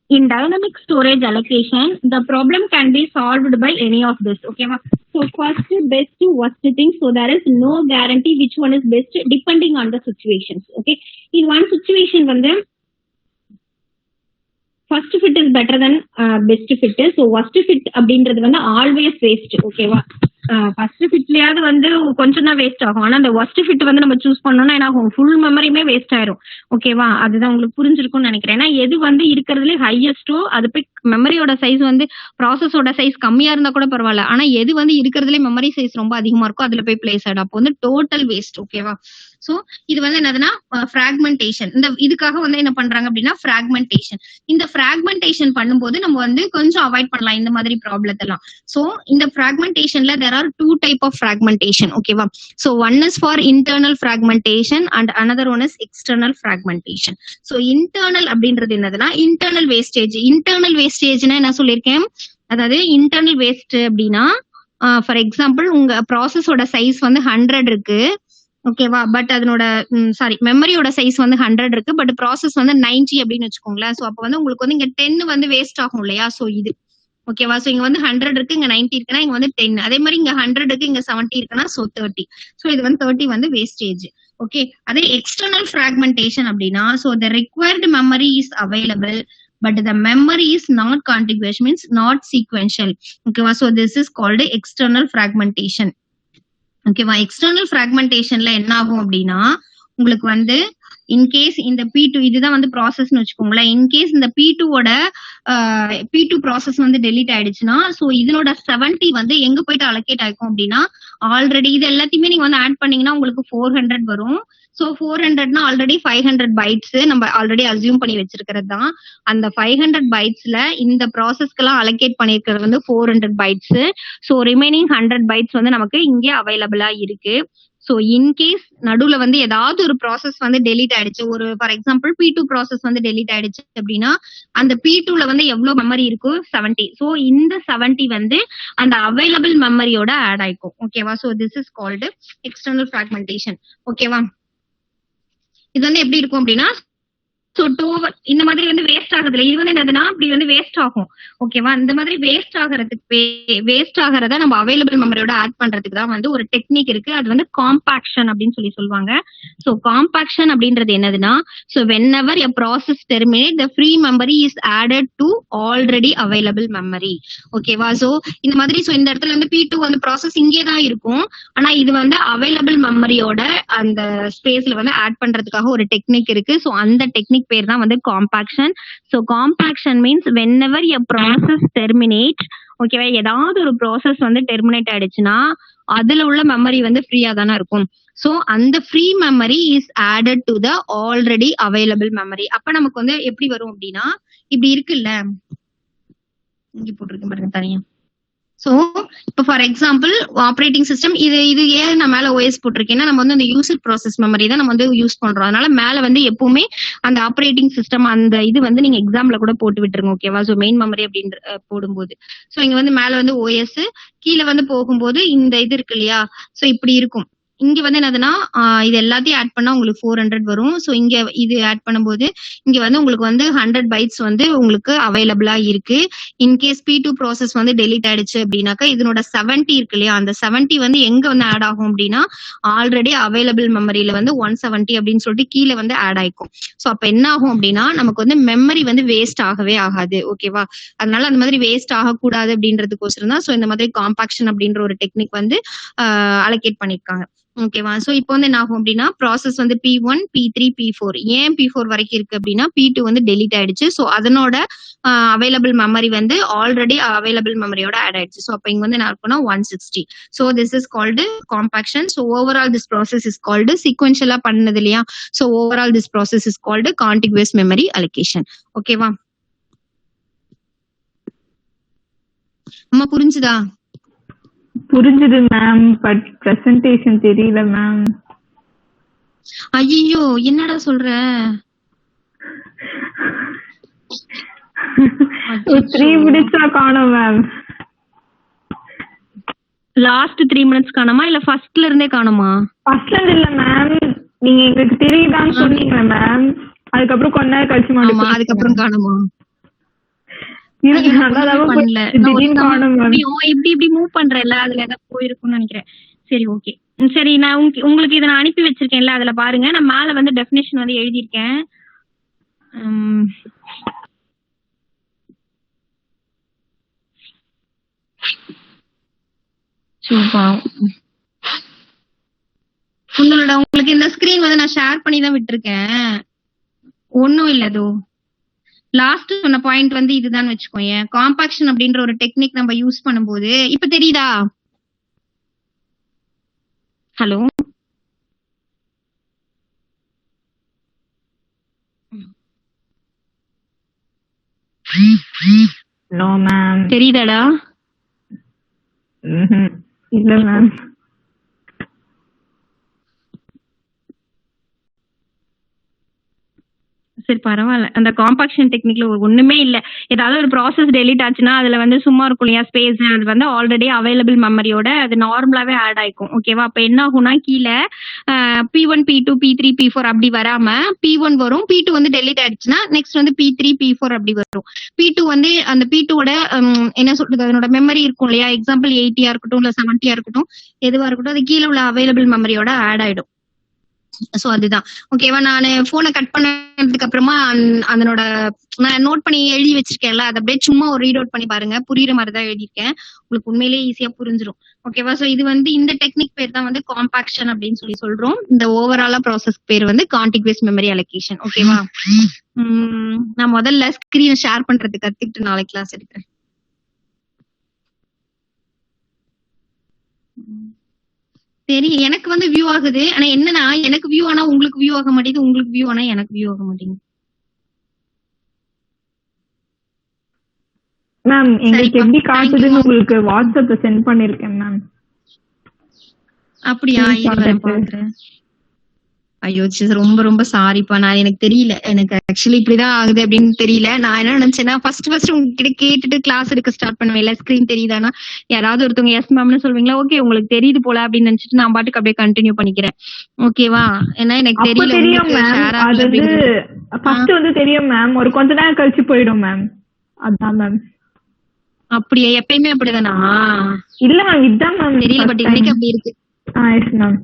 in dynamic storage allocation the problem can be solved by any of this. Okay, so first best worst thing, so there is no guarantee which one is best depending on the situations. Okay, in one situation வந்து first fit is better than best fit, so worst fit அப்படின்றது வந்து always waste. ஓகேவா, first ஃபிட்லயாவது வந்து கொஞ்சம் தான் waste ஆகும், ஆனா அந்த worst fit வந்து நம்ம சூஸ் பண்ணோம்னா என்ன ஆகும், ஃபுல் மெமரியுமே வேஸ்ட் ஆயிரும். ஓகேவா, அதுதான் உங்களுக்கு புரிஞ்சிருக்கும்னு நினைக்கிறேன். ஏன்னா எது வந்து இருக்கிறதுல ஹையஸ்டோ அது போய் மெமரியோட சைஸ் வந்து ப்ராசஸோட சைஸ் கம்மியா இருந்தா கூட பரவாயில்ல, ஆனா எது வந்து இருக்கிறதுல மெமரி சைஸ் ரொம்ப அதிகமா இருக்கோ அதுல போய் பிளேஸ் ஆயிடும், அப்போ வந்து டோட்டல் வேஸ்ட். ஓகேவா, சோ இது வந்து என்னதுன்னா ஃபிராக்மெண்டேஷன். இந்த இதுக்காக வந்து என்ன பண்றாங்க அப்படின்னா ஃபிராக்மெண்டேஷன். இந்த ஃபிராக்மெண்டேஷன் பண்ணும்போது நம்ம வந்து கொஞ்சம் அவாய்ட் பண்ணலாம் இந்த மாதிரி ப்ராப்ளத்தை எல்லாம். சோ இந்த ஃபிராக்மெண்டேஷன்ல there are two type of fragmentation. ஓகேவா, so one is for internal fragmentation and another one is external fragmentation. so internal அப்படின்றது என்னதுன்னா internal wastageனா என்ன சொல்லியிருக்கேன், அதாவது internal waste அப்படின்னா ஃபார் எக்ஸாம்பிள் உங்க ப்ராசஸோட சைஸ் வந்து 100 இருக்கு. ஓகேவா, பட் அதனோட மெமரியோட சைஸ் வந்து 100 இருக்கு, பட் ப்ராசஸ் வந்து 90 அப்படின்னு வச்சுக்கோங்களேன். சோ அப்ப வந்து உங்களுக்கு வந்து இங்க 10 வந்து வேஸ்ட் ஆகும் இல்லையா. சோ இது ஓகேவா, சோ இங்க வந்து 100 இருக்கு, இங்க 90 இருக்குன்னா இங்க வந்து 10, அதே மாதிரி இங்க 100 இருக்கு, இங்க 70 இருக்குன்னா சோ 30. சோ இது வந்து 30 வந்து வேஸ்டேஜ். ஓகே, அதே எக்ஸ்டர்னல் ஃபிராக்மெண்டேஷன் அப்படின்னா so the required memory is available but the memory is not contiguous, means not sequential. ஓகேவா, so this is called external fragmentation. ஓகேவா, எக்ஸ்டர்னல் ஃபிராக்மெண்டேஷன்ல என்ன ஆகும் அப்படின்னா உங்களுக்கு வந்து இன்கேஸ் இந்த P2 இதுதான் வந்து ப்ராசஸ்னு வச்சுக்கோங்களேன், இன்கேஸ் இந்த P2 ப்ராசஸ் வந்து டெலீட் ஆயிடுச்சுன்னா சோ இதனோட 70 வந்து எங்க போயிட்டு அலோகேட் ஆயிக்கும் அப்படின்னா ஆல்ரெடி இது எல்லாத்தையுமே நீங்க வந்து ஆட் பண்ணீங்கன்னா உங்களுக்கு 400 வரும். சோ 400னா ஆல்ரெடி 500 பைட்ஸ் நம்ம ஆல்ரெடி அசியூம் பண்ணி வச்சிருக்கிறது தான். அந்த 500 பைட்ஸ்ல இந்த ப்ராசஸ்க்கெல்லாம் அலோகேட் பண்ணிருக்கிறது வந்து 400 பைட்ஸ். சோ ரிமைனிங் 100 பைட்ஸ் வந்து நமக்கு இங்கே அவைலபிளா இருக்கு. ஸோ இன்கேஸ் நடுவுல வந்து ஏதாவது ஒரு ப்ராசஸ் வந்து டெலீட் ஆயிடுச்சு, ஒரு ஃபார் எக்ஸாம்பிள் P2 ப்ராசஸ் வந்து டெலீட் ஆயிடுச்சு அப்படின்னா அந்த P2ல வந்து எவ்வளவு மெமரி இருக்கும் 70. ஸோ இந்த 70 வந்து அந்த அவைலபிள் மெமரியோட ஆட் ஆயிக்கும். ஓகேவா? So this is called external fragmentation. ஓகேவா? இது வந்து எப்படி இருக்கும் அப்படின்னா ஸோ இந்த மாதிரி வந்து வேஸ்ட் ஆகுதுல, இது வந்து என்னதுன்னா இப்படி வந்து வேஸ்ட் ஆகும். ஓகேவா? இந்த மாதிரி வேஸ்ட் ஆகிறத நம்ம அவைலபிள் மெமரியோட ஆட் பண்றதுக்கு தான் வந்து ஒரு டெக்னிக் இருக்கு. அது வந்து காம்பாக்ஷன் அப்படின்னு சொல்லுவாங்க. ஸோ காம்பாக்ஷன் அப்படின்றது என்னதுன்னா, so whenever a process terminate the free memory is added to already available memory. ஓகேவா? ஸோ இந்த மாதிரி ஸோ இந்த இடத்துல வந்து P2 வந்து ப்ராசஸ் இங்கே தான் இருக்கும். ஆனா இது வந்து அவைலபிள் மெமரியோட அந்த ஸ்பேஸ்ல வந்து ஆட் பண்றதுக்காக ஒரு டெக்னிக் இருக்கு. ஸோ அந்த டெக்னிக் பேர் தான் வந்து compaction. So compaction means whenever a process terminate, ஓகேவா, ஏதாவது ஒரு ப்ராசஸ் வந்து டெர்மினேட் ஆயிடுச்சுன்னா அதுல உள்ள மெமரி வந்து ஃப்ரீயா தானே இருக்கும். சோ அந்த free memory is added to the already available memory. அப்ப நமக்கு வந்து எப்படி வரும் அப்படின்னா இப்படி இருக்குல்ல, இங்க போட்டிருக்கேன் பாருங்க தனியா. சோ இப்போ ஃபார் எக்ஸாம்பிள் ஆப்ரேட்டிங் சிஸ்டம் இது ஏன் நான் மேல ஓஎஸ் போட்டிருக்கேன்னா நம்ம வந்து அந்த யூசர் ப்ராசஸ் மெமரி தான் நம்ம வந்து யூஸ் பண்றோம். அதனால மேல வந்து எப்பவுமே அந்த ஆப்ரேட்டிங் சிஸ்டம் அந்த இது வந்து நீங்க எக்ஸாம்ல கூட போட்டு விட்டுருங்க. ஓகேவா? சோ மெயின் மெமரி அப்படின்னு போடும்போது சோ இங்க வந்து மேல வந்து ஓஎஸ், கீழே வந்து போகும்போது இந்த இது இருக்கு இல்லையா, சோ இப்படி இருக்கும். இங்க வந்து என்னதுன்னா இது எல்லாத்தையும் ஆட் பண்ணா உங்களுக்கு 400 வரும். சோ இங்க இது ஆட் பண்ணும்போது இங்க வந்து உங்களுக்கு வந்து 100 பைட்ஸ் வந்து உங்களுக்கு அவைலபிளா இருக்கு. இன்கேஸ் P2 ப்ராசஸ் வந்து டெலீட் ஆயிடுச்சு அப்படின்னாக்கா இதனோட 70 இருக்கு இல்லையா, அந்த 70 வந்து எங்க வந்து ஆட் ஆகும் அப்படின்னா ஆல்ரெடி அவைலபிள் மெமரியில வந்து 170 அப்படின்னு சொல்லிட்டு கீழே வந்து ஆட் ஆயிக்கும். சோ அப்ப என்ன ஆகும் அப்படின்னா நமக்கு வந்து மெமரி வந்து வேஸ்ட் ஆகவே ஆகாது. ஓகேவா? அதனால அந்த மாதிரி வேஸ்ட் ஆகக்கூடாது அப்படின்றதுக்கோசரம் தான் சோ இந்த மாதிரி காம்பாக்ஷன் அப்படின்ற ஒரு டெக்னிக் வந்து அலோகேட் பண்ணிருக்காங்க. ஓகேவா? சோ இப்போ வந்து என்ன ஆகும் அப்படின்னா ப்ராசஸ் வந்து P1, P3, P4 ஏன் P4 வரைக்கும் இருக்கு அப்படின்னா P2 வந்து டெலீட் ஆயிடுச்சு. சோ அதனோட அவைலபிள் மெமரி வந்து ஆல்ரெடி அவைலபிள் மெமரியோட ஆட் ஆயிடுச்சு. சோ அப்ப இங்க வந்து என்ன இருக்கும்னா 160. So this is called compaction. So overall this process is called சீக்வென்ஷியலா பண்ணது இல்லையா, so overall this process is called contiguous memory allocation. ஓகேவா? அம்மா புரிஞ்சுதா? புரிஞ்சுது மேம், பட் பிரசன்டேஷன் தெரியல மேம். ஐயோ என்னடா சொல்ற? 3 minutes காணோம் மேம். லாஸ்ட் 3 minutes காணுமா இல்ல ஃபர்ஸ்ட்ல இருந்தே காணுமா? ஃபர்ஸ்ட்ல இருந்து இல்ல மேம், நீங்க எங்களுக்கு தெரியுதான்னு சொன்னீங்க மேம். அதுக்கப்புறம் கொஞ்ச நேரம் கழிச்சு ஆமா அதுக்கப்புறம் காணுமா? இப்படி மூவ் பண்றேன்ல அதுல ஏதாவது போயிருக்கும்னு நினைக்கிறேன். சரி ஓகே, சரி நான் உங்களுக்கு இதை நான் அனுப்பி வச்சிருக்கேன்ல அதுல பாருங்க. நான் மேல வந்து டெஃபினேஷன் வந்து எழுதியிருக்கேன். உங்களுக்கு இந்த ஸ்கிரீன் வந்து நான் ஷேர் பண்ணி தான் விட்டுருக்கேன். ஒன்னும் இல்லதோ லாஸ்ட் சொன்ன பாயிண்ட் வந்து இதுதான் வச்சுக்கோங்க. காம்பாக்ஷன் அப்படின்ற ஒரு டெக்னிக் நம்ம யூஸ் பண்ணும்போது இப்ப தெரியுதா? Hello no ma'am. தெரியுதாடா? இல்ல மேம். சரி பரவாயில்ல. அந்த காம்பாக்ஷன் டெக்னிக்ல ஒண்ணுமே இல்ல. ஏதாவது ஒரு ப்ராசஸ் டெலீட் ஆச்சுன்னா அதுல வந்து சும்மா இருக்கும் இல்லையா ஸ்பேஸ், அது வந்து ஆல்ரெடி அவைலபிள் மெமரியோட அது நார்மலாவே ஆட் ஆயிக்கும். ஓகேவா? அப்ப என்ன ஆகும்னா கீழே P1, P2, P3, P4 அப்படி வராம P1 வரும், P2 வந்து டெலீட் ஆயிடுச்சுன்னா நெக்ஸ்ட் வந்து P3, P4 அப்படி வரும். P2 வந்து அந்த P2ஓட என்ன சொல்றது அதனோட மெமரி இருக்கும் இல்லையா, எக்ஸாம்பிள் 80 இருக்கட்டும் இல்ல 70 இருக்கட்டும் எதுவா இருக்கட்டும் அது கீழே உள்ள அவைலபிள் மெமரியோட ஆட் ஆயிடும். சோ அதுதான். ஓகேவா? நான் போனை கட் பண்ணதுக்கு அப்புறமா அதனோட நான் நோட் பண்ணி எழுதி வச்சிருக்கேன்ல அதை அப்படியே சும்மா ஒரு ரீட் அவுட் பண்ணி பாருங்க. புரியுற மாதிரி தான் எழுதியிருக்கேன், உங்களுக்கு உண்மையிலேயே ஈஸியா புரிஞ்சிடும். ஓகேவா? சோ இது வந்து இந்த டெக்னிக் பேர் தான் வந்து காம்பாக்ஷன் அப்படின்னு சொல்றோம். இந்த ஓவராலா ப்ராசஸ் பேர் வந்து கான்டிகுவஸ் மெமரி அலோகேஷன். ஓகேவா? நான் முதல்ல ஸ்கிரீன் ஷேர் பண்றதுக்கு கத்துக்கிட்டு நாளைக்கு கிளாஸ் எடுக்கிறேன். சரி எனக்கு வந்து வியூ ஆகுது. ஆனா என்னன்னா எனக்கு வியூ ஆனா உங்களுக்கு வியூ ஆக மாட்டேங்குது, உங்களுக்கு வியூ ஆனா எனக்கு வியூ ஆக மாட்டேங்குது. மேம் எங்களுக்கு எப்படி காட்டுதுன்னு உங்களுக்கு வாட்ஸ்அப்ல சென்ட் பண்ணிருக்கேன் மேம். அப்படியா? இருங்க பாக்குறேன். ஐயோ ரொம்ப ரொம்ப சாரிப்பா. நான் எனக்கு தெரியல. எனக்கு ஆக்சுவலி இப்படிதான் ஆகுது அப்படின்னு தெரியல. நான் என்ன நினைச்சேன்னா ஃபர்ஸ்ட் உங்ககிட்ட கேட்டுட்டு கிளாஸ் எடுக்க ஸ்டார்ட் பண்ணுவேன். ஸ்கிரீன் தெரியுதானா யாராவது ஒருத்தவங்க எஸ் மேம்னு சொல்வீங்களா? ஓகே உங்களுக்கு தெரியுது போல அப்படின்னு நினைச்சிட்டு நான் பாட்டுக்கு அப்படியே கண்டினியூ பண்ணிக்கிறேன். ஓகேவா? ஏன்னா எனக்கு தெரியல தெரியும் மேம். அது வந்து ஃபர்ஸ்ட் வந்து தெரியும் மேம். ஒரு கொஞ்ச நேரம் கழிச்சு போயிடும் மேம். அதான் மேம். அப்படியே எப்பயுமே அப்படிதானா? இல்ல மேம் இதுதான் மேம் தெரியல. பட் இன்னைக்கு அப்படி இருக்கு. Yes ma'am.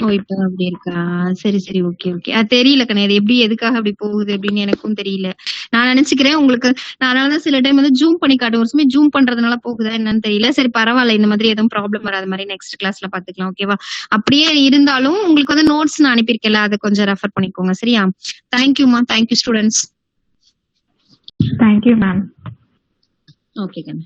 ஓ இப்ப அப்படி இருக்கா? சரி ஓகே. அது தெரியல கண்ணே. அது எப்படி எதுக்காக அப்படி போகுது அப்படின்னு எனக்கும் தெரியல. நான் நினைச்சுக்கிறேன் உங்களுக்கு அதனாலதான் சில டைம் வந்து ஜூம் பண்ணி காட்டும். ஒரு சமயம் ஜூம் பண்றதுனால போகுதா என்னன்னு தெரியல. சரி பரவாயில்ல. இந்த மாதிரி எதுவும் ப்ராப்ளம் வராத மாதிரி நெக்ஸ்ட் கிளாஸ்ல பாத்துக்கலாம். ஓகேவா? அப்படியே இருந்தாலும் உங்களுக்கு வந்து நோட்ஸ் நான் அனுப்பியிருக்கேன்ல அதை கொஞ்சம் ரெஃபர் பண்ணிக்கோங்க. சரியா? தேங்க்யூமா. Thank you students. Thank you ma'am. Okay கண்ணே.